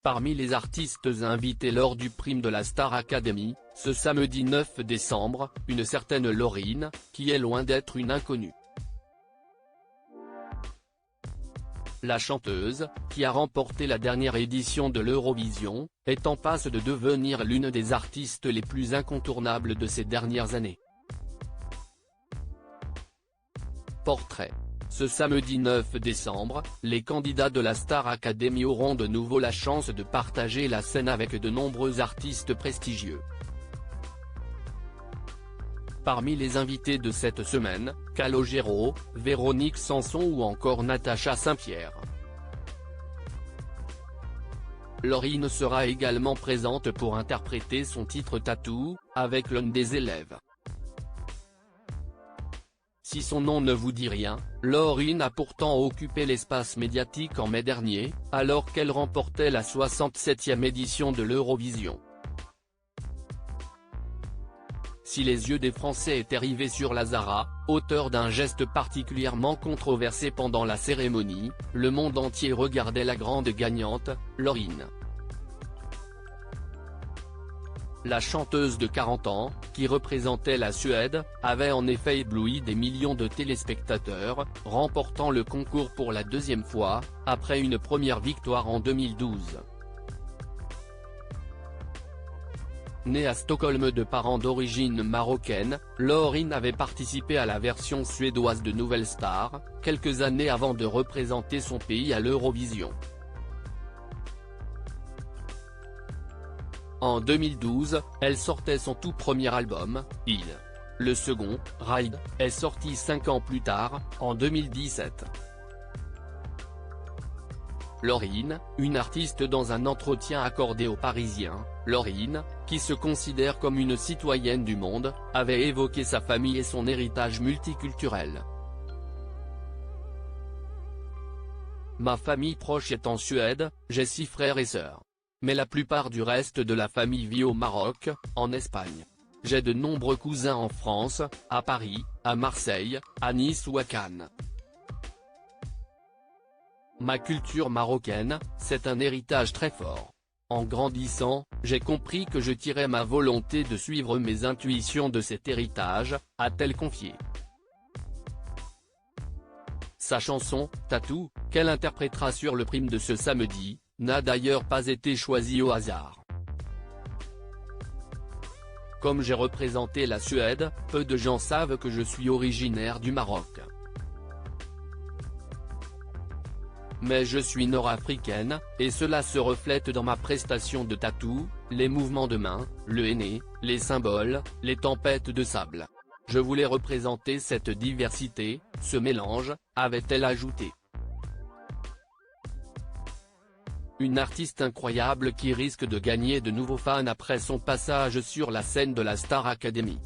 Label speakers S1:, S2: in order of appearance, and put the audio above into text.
S1: Parmi les artistes invités lors du prime de la Star Academy, ce samedi 9 décembre, une certaine Lauryn, qui est loin d'être une inconnue. La chanteuse, qui a remporté la dernière édition de l'Eurovision, est en passe de devenir l'une des artistes les plus incontournables de ces dernières années. Portrait. Ce samedi 9 décembre, les candidats de la Star Academy auront de nouveau la chance de partager la scène avec de nombreux artistes prestigieux. Parmi les invités de cette semaine, Calogero, Véronique Sanson ou encore Natacha Saint-Pierre. Lauryn sera également présente pour interpréter son titre Tattoo, avec l'un des élèves. Si son nom ne vous dit rien, Lauryn a pourtant occupé l'espace médiatique en mai dernier, alors qu'elle remportait la 67e édition de l'Eurovision. Si les yeux des Français étaient rivés sur Lazara, auteur d'un geste particulièrement controversé pendant la cérémonie, le monde entier regardait la grande gagnante, Lauryn. La chanteuse de 40 ans, qui représentait la Suède, avait en effet ébloui des millions de téléspectateurs, remportant le concours pour la deuxième fois, après une première victoire en 2012. Née à Stockholm de parents d'origine marocaine, Lauryn avait participé à la version suédoise de Nouvelle Star, quelques années avant de représenter son pays à l'Eurovision. En 2012, elle sortait son tout premier album, Il. Le second, Ride, est sorti 5 ans plus tard, en 2017. Lauryn, une artiste dans un entretien accordé aux Parisiens, Lauryn, qui se considère comme une citoyenne du monde, avait évoqué sa famille et son héritage multiculturel. Ma famille proche est en Suède, j'ai 6 frères et sœurs. Mais la plupart du reste de la famille vit au Maroc, en Espagne. J'ai de nombreux cousins en France, à Paris, à Marseille, à Nice ou à Cannes. Ma culture marocaine, c'est un héritage très fort. En grandissant, j'ai compris que je tirais ma volonté de suivre mes intuitions de cet héritage, a-t-elle confié. Sa chanson, Tattoo, qu'elle interprétera sur le prime de ce samedi, n'a d'ailleurs pas été choisie au hasard. Comme j'ai représenté la Suède, peu de gens savent que je suis originaire du Maroc. Mais je suis nord-africaine, et cela se reflète dans ma prestation de tatou, les mouvements de main, le henné, les symboles, les tempêtes de sable. Je voulais représenter cette diversité, ce mélange, avait-elle ajouté. Une artiste incroyable qui risque de gagner de nouveaux fans après son passage sur la scène de la Star Academy.